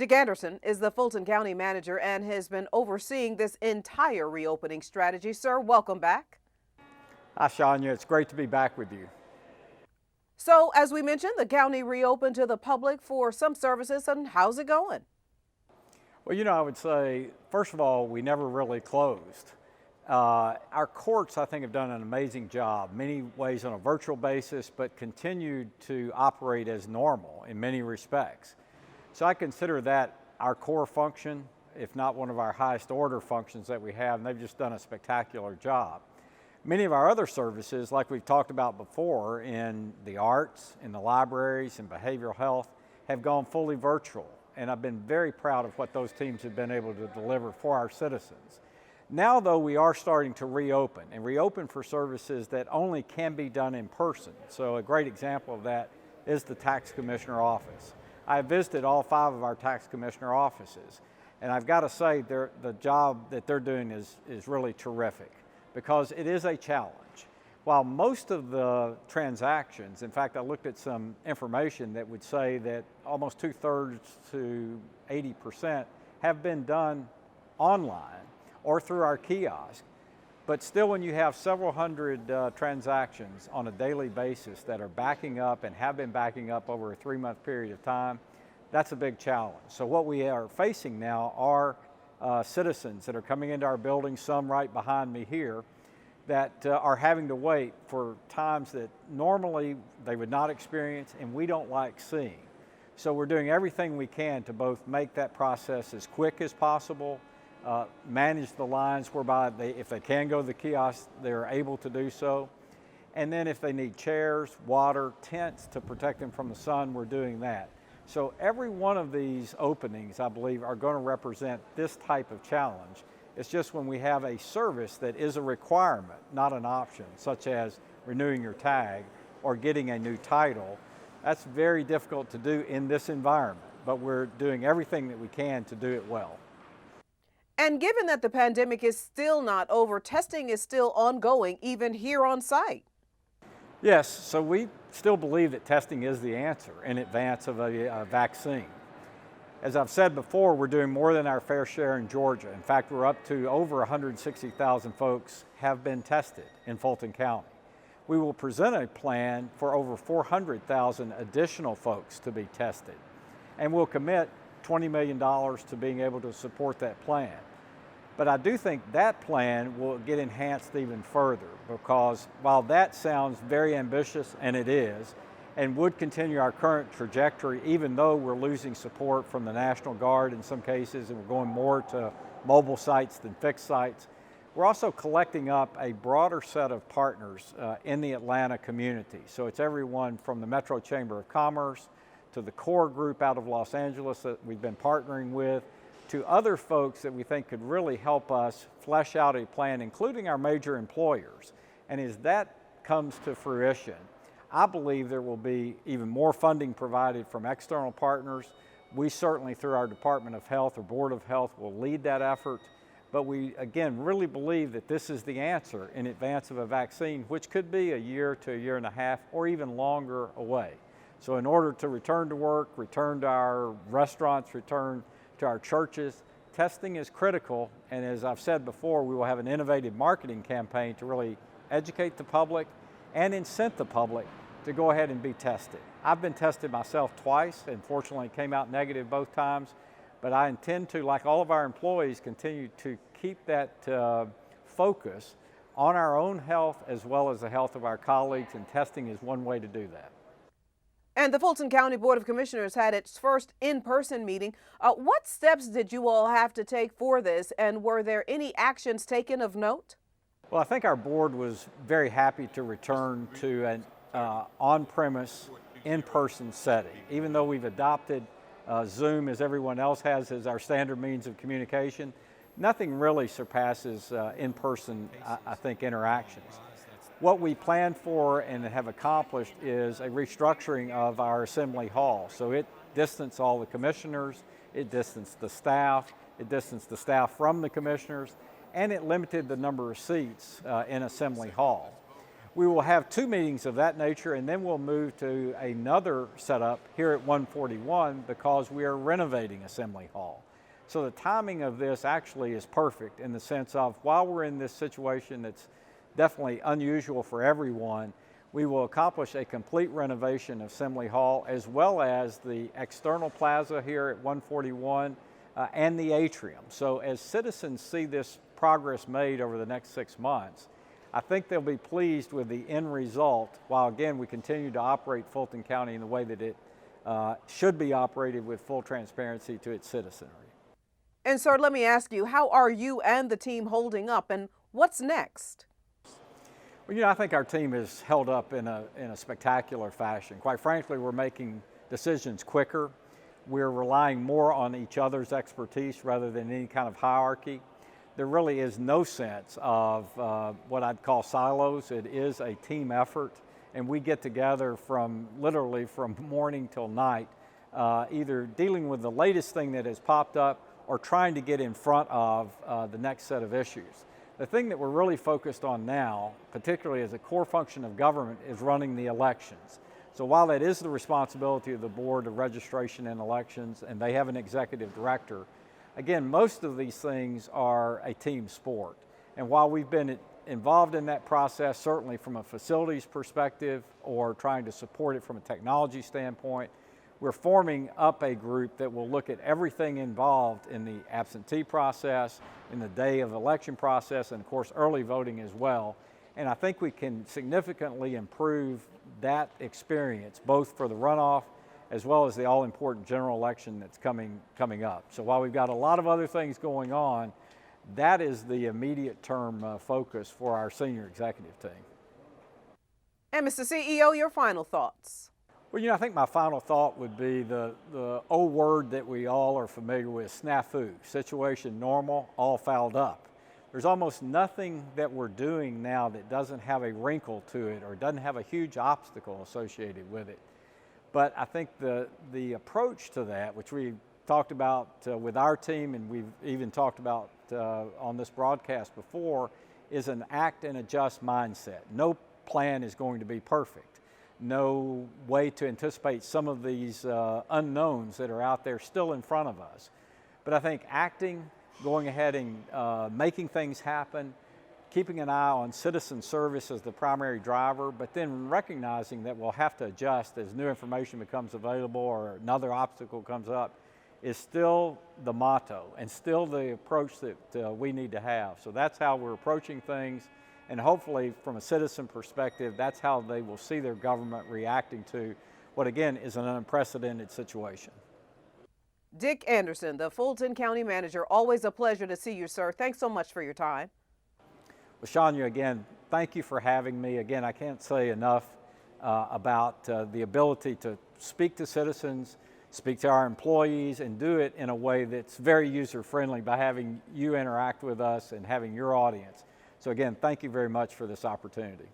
Dick Anderson is the Fulton County manager and has been overseeing this entire reopening strategy. Sir, welcome back. Hi, Shania. It's great to be back with you. So, as we mentioned, the county reopened to the public for some services, and how's it going? Well, I would say, first of all, we never really closed. Our courts, I think, have done an amazing job, many ways on a virtual basis, but continued to operate as normal in many respects. So I consider that our core function, if not one of our highest order functions that we have, and they've just done a spectacular job. Many of our other services, like we've talked about before, in the arts, in the libraries, and behavioral health, have gone fully virtual. And I've been very proud of what those teams have been able to deliver for our citizens. Now, though, we are starting to reopen, and reopen for services that only can be done in person. So a great example of that is the tax commissioner office. I visited all 5 of our tax commissioner offices, and I've got to say the job that they're doing is really terrific, because it is a challenge. While most of the transactions, in fact, I looked at some information that would say that almost 2/3 to 80% have been done online or through our kiosk. But still, when you have several hundred transactions on a daily basis that are backing up and have been backing up over a 3-month period of time, that's a big challenge. So what we are facing now are citizens that are coming into our building, some right behind me here, that are having to wait for times that normally they would not experience and we don't like seeing. So we're doing everything we can to both make that process as quick as possible, manage the lines whereby if they can go to the kiosk, they're able to do so. And then if they need chairs, water, tents to protect them from the sun, we're doing that. So every one of these openings, I believe, are going to represent this type of challenge. It's just when we have a service that is a requirement, not an option, such as renewing your tag or getting a new title, that's very difficult to do in this environment, but we're doing everything that we can to do it well. And given that the pandemic is still not over, testing is still ongoing, even here on site. Yes, so we still believe that testing is the answer in advance of a vaccine. As I've said before, we're doing more than our fair share in Georgia. In fact, we're up to over 160,000 folks have been tested in Fulton County. We will present a plan for over 400,000 additional folks to be tested, and we'll commit $20 million to being able to support that plan. But I do think that plan will get enhanced even further, because while that sounds very ambitious, and it is, and would continue our current trajectory, even though we're losing support from the National Guard in some cases, and we're going more to mobile sites than fixed sites, we're also collecting up a broader set of partners in the Atlanta community. So it's everyone from the Metro Chamber of Commerce to the core group out of Los Angeles that we've been partnering with, to other folks that we think could really help us flesh out a plan, including our major employers. And as that comes to fruition, I believe there will be even more funding provided from external partners. We certainly, through our Department of Health or Board of Health, will lead that effort. But we, again, really believe that this is the answer in advance of a vaccine, which could be a year to a year and a half or even longer away. So in order to return to work, return to our restaurants, return to our churches, testing is critical. And as I've said before, we will have an innovative marketing campaign to really educate the public and incent the public to go ahead and be tested. I've been tested myself twice and fortunately came out negative both times, but I intend to, like all of our employees, continue to keep that focus on our own health as well as the health of our colleagues, and testing is one way to do that. And the Fulton County Board of Commissioners had its first in-person meeting. What steps did you all have to take for this, and were there any actions taken of note? Well, I think our board was very happy to return to an on-premise, in-person setting. Even though we've adopted Zoom, as everyone else has, as our standard means of communication, nothing really surpasses in-person, I think, interactions. What we plan for and have accomplished is a restructuring of our assembly hall. So it distanced all the commissioners, it distanced the staff, it distanced the staff from the commissioners, and it limited the number of seats in Assembly Hall. We will have 2 meetings of that nature, and then we'll move to another setup here at 141 because we are renovating Assembly Hall. So the timing of this actually is perfect in the sense of while we're in this situation that's definitely unusual for everyone, we will accomplish a complete renovation of Assembly Hall as well as the external plaza here at 141 and the atrium. So as citizens see this progress made over the next 6 months, I think they'll be pleased with the end result, while again we continue to operate Fulton County in the way that it should be operated with full transparency to its citizenry. And sir, let me ask you, how are you and the team holding up, and what's next? Well, I think our team is held up in a spectacular fashion. Quite frankly, we're making decisions quicker. We're relying more on each other's expertise rather than any kind of hierarchy. There really is no sense of what I'd call silos. It is a team effort, and we get together literally from morning till night, either dealing with the latest thing that has popped up or trying to get in front of the next set of issues. The thing that we're really focused on now, particularly as a core function of government, is running the elections. So while that is the responsibility of the Board of Registration and Elections, and they have an executive director, again, most of these things are a team sport. And while we've been involved in that process, certainly from a facilities perspective or trying to support it from a technology standpoint, we're forming up a group that will look at everything involved in the absentee process, in the day of election process, and of course early voting as well. And I think we can significantly improve that experience, both for the runoff as well as the all-important general election that's coming up. So while we've got a lot of other things going on, that is the immediate term focus for our senior executive team. And Mr. CEO, your final thoughts? Well, I think my final thought would be the old word that we all are familiar with, snafu, situation normal, all fouled up. There's almost nothing that we're doing now that doesn't have a wrinkle to it or doesn't have a huge obstacle associated with it. But I think the approach to that, which we talked about with our team and we've even talked about on this broadcast before, is an act and adjust mindset. No plan is going to be perfect. No way to anticipate some of these unknowns that are out there still in front of us. But I think acting, going ahead and making things happen, keeping an eye on citizen service as the primary driver, but then recognizing that we'll have to adjust as new information becomes available or another obstacle comes up, is still the motto and still the approach that we need to have. So that's how we're approaching things, and hopefully from a citizen perspective, that's how they will see their government reacting to what again is an unprecedented situation. Dick Anderson, the Fulton County Manager, always a pleasure to see you, sir. Thanks so much for your time. Well, Shania, again, thank you for having me. Again, I can't say enough about the ability to speak to citizens, speak to our employees, and do it in a way that's very user-friendly by having you interact with us and having your audience. So again, thank you very much for this opportunity.